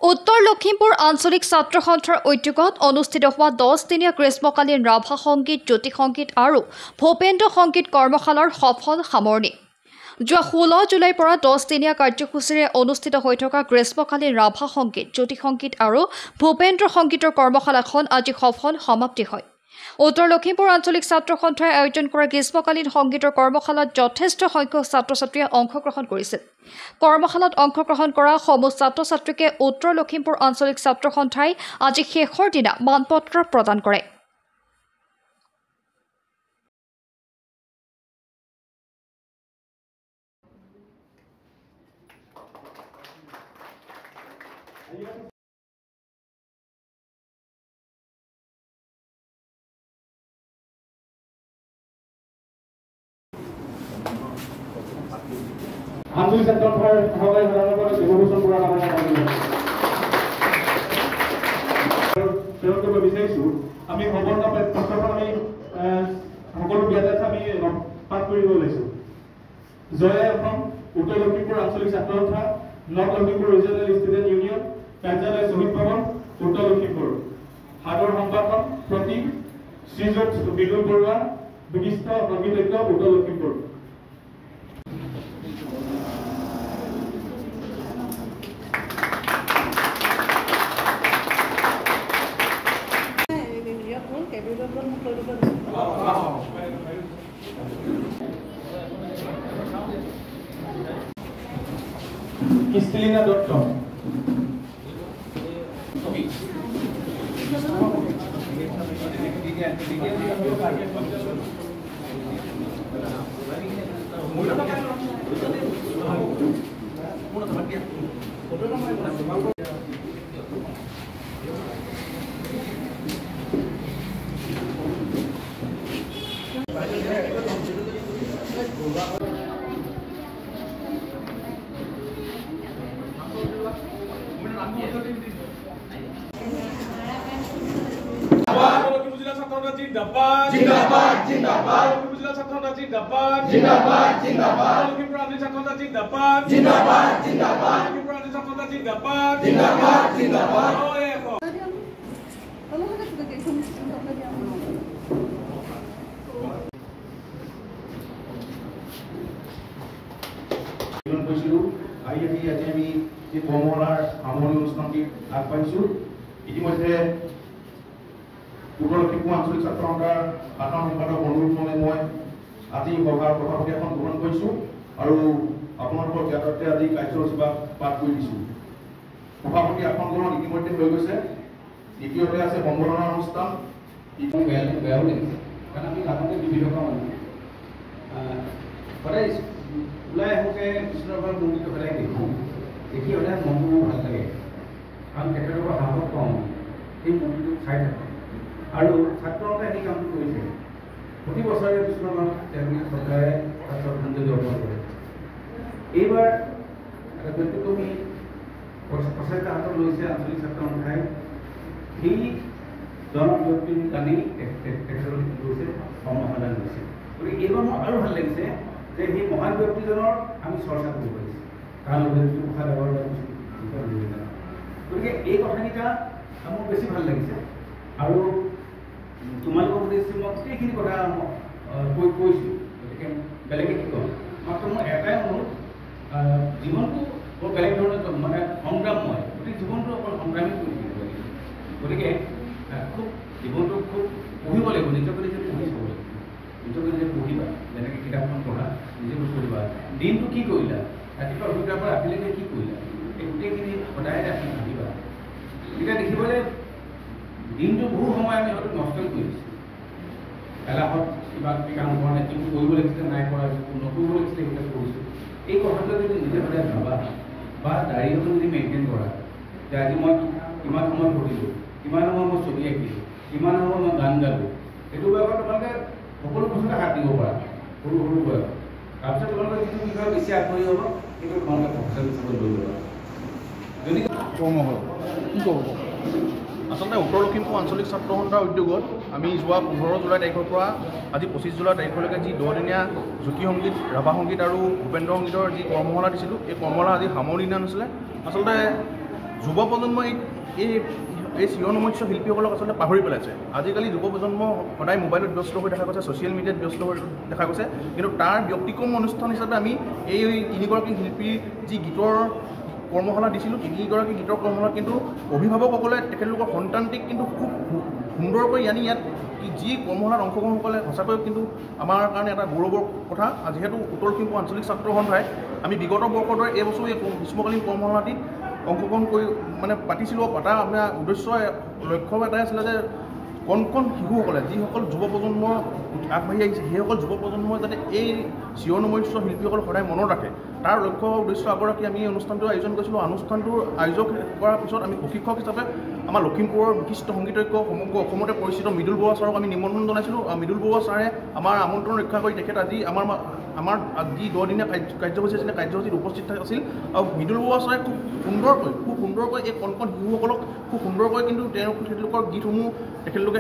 উত্তৰ লখিমপুৰ আঞ্চলিক ছাত্ৰ সন্থাৰ উদ্যোগত অনুষ্ঠিত হোৱা 10-দিনীয়া গ্ৰীষ্মকালীন ৰাভা সংগীত, জ্যোতি সংগীত আৰু ভূপেন্দ্ৰ সংগীত কৰ্মশালাৰ সফল সামৰণি। যোৱা 16 জুলাইৰ পৰা 10-দিনীয়া কাৰ্যসূচীৰে অনুষ্ঠিত হৈ থকা গ্ৰীষ্মকালীন ৰাভা সংগীত, জ্যোতি সংগীত আৰু ভূপেন্দ্ৰ সংগীতৰ কৰ্মশালাখন আজি সফল সমাপ্তি হয়। উত্তৰ লখিমপুৰ আঞ্চলিক ছাত্ৰ সন্থাই আয়োজন কৰা গ্ৰীষ্মকালীন সংগীতৰ কৰ্মশালাত যথেষ্ট সংখ্যক ছাত্ৰ-ছাত্ৰীয়ে অংশগ্ৰহণ কৰিছিল। কৰ্মশালাত অংশগ্ৰহণ কৰা সমূহ ছাত্ৰ-ছাত্ৰীকে উত্তৰ লখিমপুৰ আঞ্চলিক ছাত্ৰ সন্থাই আজি শেষৰ দিনা মানপত্ৰ প্ৰদান কৰে। আঞ্চলিক ছাত্ৰ সন্থাৰ সহকাৰী সাধাৰণ দেৱভূষণ বৰা প্ৰেৰণ কৰিব বিচাৰিছোঁ। আমি সম্পূৰ্ণ পত্ৰখন আমি সকলো বিয়াতে আমি পাঠ কৰিব ওলাইছোঁ। জয় অসম, উত্তৰ লখিমপুৰ আঞ্চলিক ছাত্ৰ সন্থা, north Lakhimpur regional student union, কাৰ্যালয় শ্বহীদ ভৱন, উত্তৰ লখিমপুৰ। সাদৰ সম্পাদক প্ৰতি শ্ৰীযুত বিদুল বৰুৱা, বিশিষ্ট সংগীতজ্ঞ, উত্তৰ লখিমপুৰ। Kristina Dotto. जिंदाबाद जिंदाबाद जिंदाबाद जिला छात्र जिंदाबाद जिंदाबाद जिंदाबाद लखीमपुर आंचलिक छात्र जिंदाबाद जिंदाबाद जिंदाबाद लखीमपुर आंचलिक छात्र जिंदाबाद जिंदाबाद जिंदाबाद আজি আমি এই কৰ্মশালাৰ সামৰণি অনুষ্ঠানটি আগবাঢ়িছোঁ। ইতিমধ্যে উত্তৰ লখিমপুৰ আঞ্চলিক ছাত্ৰ সন্থাৰ সাধাৰণ সম্পাদক অনুৰূপে মই আজি সভাৰ সভাপতি এখন গ্ৰহণ কৰিছোঁ আৰু আপোনালোকৰ জ্ঞাততে আজি কাৰ্যসূচী পাঠ কৰি দিছোঁ। সভাপতি আসন গ্ৰহণ ইতিমধ্যে হৈ গৈছে। দ্বিতীয়তে আছে সম্বৰ্ধনা অনুষ্ঠান। বেয়াও লাগিছে কাৰণ আমি আগতে বিভিন্ন সদায় ওলাই আহোঁতে কৃষ্ণৰ মন্দিৰটো সদায় দেখোঁ, দেখি সদায় মনটো ভাল লাগে কাৰণ তেখেতৰ পৰা সাহস পাওঁ, সেই মন্দিৰটো চাই থাকোঁ আৰু ছাত্ৰসন্থাই সেই কামটো কৰিছে। প্ৰতি বছৰে কৃষ্ণগঞ্জ তেওঁলোকে চৰকাৰে তাত শ্ৰদ্ধাঞ্জলি অৰ্পণ কৰে। এইবাৰ এটা ব্যতিক্ৰমী প্ৰচেষ্টা হাতত লৈছে আঞ্চলিক ছাত্ৰ সন্থাই। সেই জন ব্যক্তিৰ কাৰণেই তেখেতলৈ লৈছে কৰ্মশালা লৈছে। গতিকে এইবাৰ মোৰ আৰু ভাল লাগিছে যে সেই মহান ব্যক্তিজনৰ আমি চৰ্চা কৰিব পাৰিছোঁ, কাৰণ জ্যোতিপ্ৰসাদ আগৰৱালা, গতিকে এই কথাকেইটা মোৰ বেছি ভাল লাগিছে। আৰু তোমালোকৰ উদ্দেশ্যে মই গোটেইখিনি কথা কৈছোঁ, গতিকে বেলেগে কি ক'ম। মাত্ৰ মোৰ এটাই অনুৰোধ, জীৱনটো বৰ বেলেগ ধৰণৰ মানে সংগ্ৰামময়, গতিকে জীৱনটো অকল সংগ্ৰামী কৰি থাকিব লাগিব। গতিকে খুব জীৱনটো খুব পঢ়িব লাগিব, নিজকে নিজে পঢ়ি চাব লাগিব, নিজকে নিজে পঢ়িবা, যেনেকৈ কিতাপখন পঢ়া নিজে পঢ়িবা। দিনটো কি কৰিলা, ৰাতিপুৱা শুই পৰা ৰাতিলৈকে কি কৰিলা, এই গোটেইখিনি সদায় আপুনি ভাবিবা। এতিয়া দেখিবলৈ দিনটো বহু সময় আমি হয়তো নষ্ট কৰি দিছোঁ, এলাহত কিবা কাম কৰা নাই, যিটো কৰিব লাগিছিলে নাই কৰা, যিটো নকৰিব লাগিছিলে সেইবিলাক কৰিছোঁ। এই কথাটো যদি নিজে সদায় ভাবা বা ডায়েৰী এখন যদি মেইনটেইন কৰা যে আজি মই কিমান সময় পঢ়িলোঁ, কিমান সময় মই ছবি আঁকিলোঁ, কিমান সময় মই গান গালোঁ, সেইটো বয়সত তোমালোকে সকলো বস্তুতে হাত দিব পাৰা, সৰু সৰু বয়স। তাৰপিছত তোমালোকে যিটো বিষয়ে বেছি আগ্ৰহী হ'ব সেইটো তোমালোকে প্ৰফেচন হিচাপে লৈ ল'বা। যদি কি ক'ব আচলতে উত্তৰ লখিমপুৰ আঞ্চলিক ছাত্ৰ সন্থাৰ উদ্যোগত আমি যোৱা 15 জুলাই তাৰিখৰ পৰা আজি 25 জুলাই তাৰিখলৈকে যি 10-দিনীয়া জ্যোতি সংগীত, ৰাভা সংগীত আৰু ভূপেন্দ্ৰ সংগীতৰ যি কৰ্মশালা দিছিলোঁ, এই কৰ্মশালা আজি সামৰণি দিনা হৈছিলে। আচলতে যুৱ প্ৰজন্মই এই চিৰনমস্য শিল্পীসকলক আচলতে পাহৰি পেলাইছে। আজিকালি যুৱ প্ৰজন্ম সদায় মোবাইলত ব্যস্ত হৈ দেখা গৈছে, ছ'চিয়েল মিডিয়াত ব্যস্ত হৈ দেখা গৈছে, কিন্তু তাৰ ব্যক্তিক্ৰম অনুষ্ঠান হিচাপে আমি এই তিনিগৰাকী শিল্পীৰ যি গীতৰ কৰ্মশালা দিছিলোঁ, তিনিগৰাকী গীতৰ কৰ্মশালাত কিন্তু অভিভাৱকসকলে তেখেতলোকৰ সন্তানটিক কিন্তু খুব সুন্দৰকৈ ইয়াত যি কৰ্মশালাত অংশগ্ৰহণসকলে সঁচাকৈ কিন্তু আমাৰ কাৰণে এটা গৌৰৱৰ কথা। যিহেতু উত্তৰ লখিমপুৰ আঞ্চলিক ছাত্ৰ সন্থাই আমি বিগত বৰ্ষৰ দৰে এই বছৰো এই গ্ৰীষ্মকালীন কৰ্মশালাটিত অংশগ্ৰহণ কৰি পাতিছিলোঁ। পতা আপোনাৰ উদ্দেশ্য লক্ষ্য এটাই আছিলে যে কণ শিশুসকলে, যিসকল যুৱ প্ৰজন্ম আগবাঢ়ি আহিছে, সেইসকল যুৱ প্ৰজন্মই যাতে এই চিৰনমস্য শিল্পীসকলক সদায় মনত ৰাখে, তাৰ লক্ষ্য উদ্দেশ্য আগৰাকী আমি এই অনুষ্ঠানটোৰ আয়োজন কৰিছিলোঁ। অনুষ্ঠানটোৰ আয়োজক কৰাৰ পিছত আমি প্ৰশিক্ষক হিচাপে আমাৰ লখিমপুৰৰ বিশিষ্ট সংগীতজ্ঞ সমগ্ৰ অসমতে পৰিচিত মৃদুল বৰুৱা ছাৰক আমি নিমন্ত্ৰণ জনাইছিলোঁ। মৃদুল বৰুৱা ছাৰে আমাৰ আমন্ত্ৰণ ৰক্ষা কৰি তেখেত আজি আমাৰ যি 10 দিনীয়া কাৰ্যসূচী আছিলে, কাৰ্যসূচীত উপস্থিত আছিল। আৰু মৃদুল বৰুৱা ছাৰে খুব সুন্দৰকৈ এই কণ শিশুসকলক খুব সুন্দৰকৈ কিন্তু তেখেতলোকৰ গীতসমূহ তেখেতলোকে